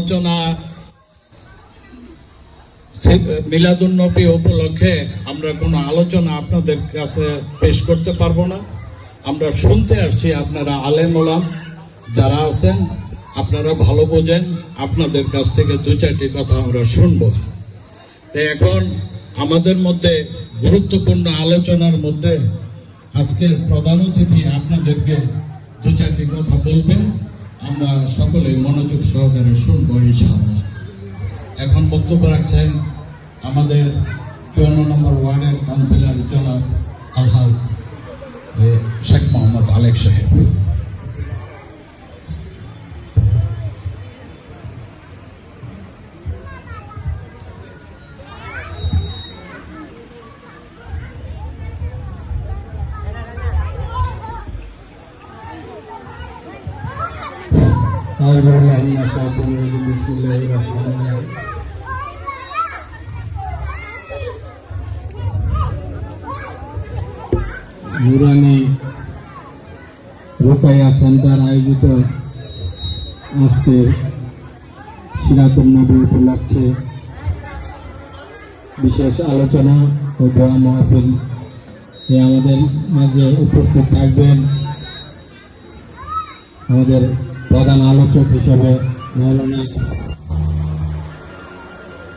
আলোচনা মিলাদুন্নবী উপলক্ষে আমরা কোনো আলোচনা আপনাদের কাছে পেশ করতে পারবো না। আমরা শুনতে আসছি, আপনারা আলেম ওলাম যারা আছেন আপনারা ভালো বোঝেন, আপনাদের কাছ থেকে দু চারটি কথা আমরা শুনবো। তাই এখন আমাদের মধ্যে গুরুত্বপূর্ণ আলোচনার মধ্যে আজকের প্রধান অতিথি আপনাদেরকে দু চারটি কথা বলবেন, আমরা সকলে মনোযোগ সহকারে শুনবো ইনশাআল্লাহ। এখন বক্তব্য রাখছেন আমাদের 54 নম্বর ওয়ার্ডের কাউন্সিলর জনাব আলহাজ শেখ মোহাম্মদ আলেক সাহেব। নুরানি রোকায়া সেন্টার আয়োজিত আজকের সিরাতুন নবী উপলক্ষে বিশেষ আলোচনা ও দোয়া মাহফিল আমাদের মাঝে উপস্থিত থাকবেন আমাদের প্রধান আলোচক হিসেবে মাওলানা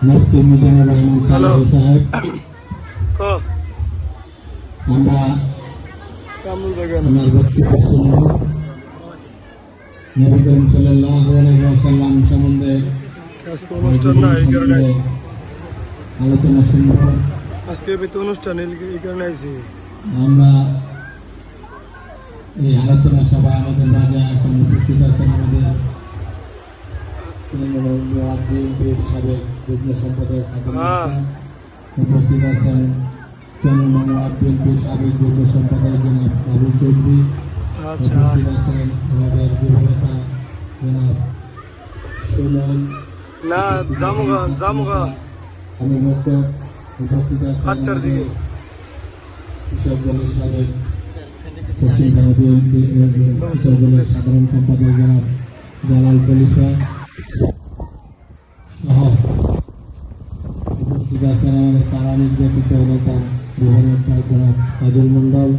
মুফতি মিজানুর রহমান সালাহি সাহেব। আমরা আমার বক্তব্য শুনব, নবী করিম সাল্লাল্লাহু আলাইহি ওয়াসাল্লাম সম্বন্ধে আলোচনা শুনব। আজকে অনুষ্ঠান আমরা এই আলোচনা সভায় আমাদের মাঝে এখন উপস্থিত আছেন আমাদের সাবেক যুগ্ম সম্পাদক, উপস্থিত আছেন বিএনপির সাবেক যুগ্ম সম্পাদক জনাব আবু চৌধুরী, উপস্থিত আছেন আমাদের যুবনেতা জনাব সুমন আমি মুক্ত, উপস্থিত আছেন কৃষক দলের সাবেক পশ্চিমবঙ্গ বিএনপি কৃষক দলের সাধারণ সম্পাদক জনাব জালাল খলিফা সহ উপস্থিত আছেন আমাদের কারা নির্যাতিত নেতা যুবনেতা জনাব কাজল মন্ডল।